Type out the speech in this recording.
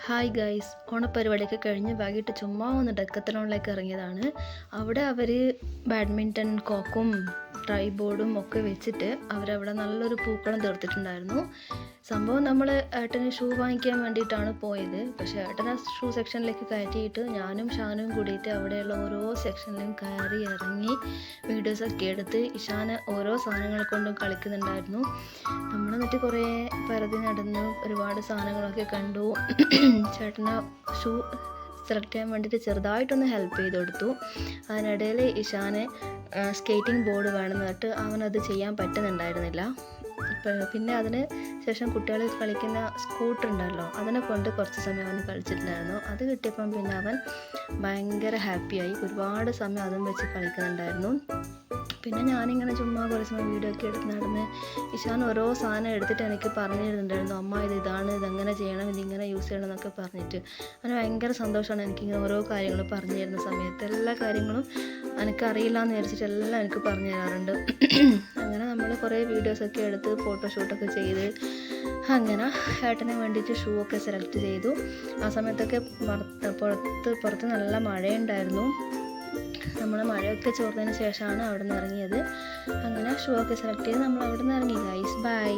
Hi guys, ഓണപ്പരിപാടിയൊക്കെ കഴിഞ്ഞ് വൈകിട്ട് ചുമ്മാ ഒന്ന് ഡെക്കത്തലോണിലേക്ക് ഇറങ്ങിയതാണ്. അവിടെ അവർ ബാഡ്മിൻ്റൺ കോക്കും ട്രൈബോർഡും ഒക്കെ വെച്ചിട്ട് അവരവിടെ നല്ലൊരു പൂക്കളം തീർത്തിട്ടുണ്ടായിരുന്നു. സംഭവം നമ്മൾ ഏട്ടന് ഷൂ വാങ്ങിക്കാൻ വേണ്ടിയിട്ടാണ് പോയത്. പക്ഷേ ഏട്ടൻ ആ ഷൂ സെക്ഷനിലേക്ക് കയറ്റിയിട്ട് ഞാനും ഷാനും കൂടിയിട്ട് അവിടെയുള്ള ഓരോ സെക്ഷനിലും കയറി ഇറങ്ങി വീഡിയോസൊക്കെ എടുത്ത് ഇഷാന് ഓരോ സാധനങ്ങൾ കൊണ്ടും കളിക്കുന്നുണ്ടായിരുന്നു. നമ്മൾ എന്നിട്ട് കുറേ പരതി നടന്നു, ഒരുപാട് സാധനങ്ങളൊക്കെ കണ്ടു. ചേട്ടന് ഷൂ സെലക്ട് ചെയ്യാൻ വേണ്ടിയിട്ട് ചെറുതായിട്ടൊന്ന് ഹെൽപ്പ് ചെയ്ത് കൊടുത്തു. അതിനിടയിൽ ഇഷാന് സ്കേറ്റിംഗ് ബോർഡ് വേണമെന്ന് പറഞ്ഞിട്ട് അവനത് ചെയ്യാൻ പറ്റുന്നുണ്ടായിരുന്നില്ല. പിന്നെ അതിന് ശേഷം കുട്ടികൾ കളിക്കുന്ന സ്കൂട്ടർ ഉണ്ടല്ലോ, അതിനെ കൊണ്ട് കുറച്ച് സമയം അവൻ കളിച്ചിട്ടുണ്ടായിരുന്നു. അത് കിട്ടിയപ്പം പിന്നെ അവൻ ഭയങ്കര ഹാപ്പിയായി. ഒരുപാട് സമയം അതും വെച്ച് കളിക്കുന്നുണ്ടായിരുന്നു. പിന്നെ ഞാനിങ്ങനെ ചുമ്മാ കുറേ സമയം വീഡിയോ ഒക്കെ എടുത്ത് നടന്ന് ഇഷാൻ ഓരോ സാധനം എടുത്തിട്ട് എനിക്ക് പറഞ്ഞു തരുന്നുണ്ടായിരുന്നു. അമ്മ ഇതാണ്, ഇതെങ്ങനെ ചെയ്യണം, ഇതിങ്ങനെ യൂസ് ചെയ്യണം എന്നൊക്കെ പറഞ്ഞിട്ട്. അവന് ഭയങ്കര സന്തോഷമാണ് എനിക്കിങ്ങനെ ഓരോ കാര്യങ്ങൾ പറഞ്ഞു തരുന്ന സമയത്ത്. എല്ലാ കാര്യങ്ങളും എനിക്കറിയില്ല എന്ന് വിചാരിച്ചിട്ട് എല്ലാം എനിക്ക് പറഞ്ഞു തരാറുണ്ട്. അങ്ങനെ നമ്മൾ കുറേ വീഡിയോസൊക്കെ എടുത്ത് ഫോട്ടോഷൂട്ടൊക്കെ ചെയ്ത് അങ്ങനെ ഏട്ടന് വേണ്ടിയിട്ട് ഷൂ ഒക്കെ സെലക്ട് ചെയ്തു. ആ സമയത്തൊക്കെ പുറത്ത് നല്ല മഴയുണ്ടായിരുന്നു. നമ്മൾ മഴയൊക്കെ ചോർന്നതിന് ശേഷമാണ് അവിടെ നിന്ന് ഇറങ്ങിയത്. അങ്ങനെ ഷൂ ഒക്കെ സെലക്ട് ചെയ്ത് നമ്മൾ അവിടെ നിന്ന് ഇറങ്ങി ഗൈസ്. ബൈ.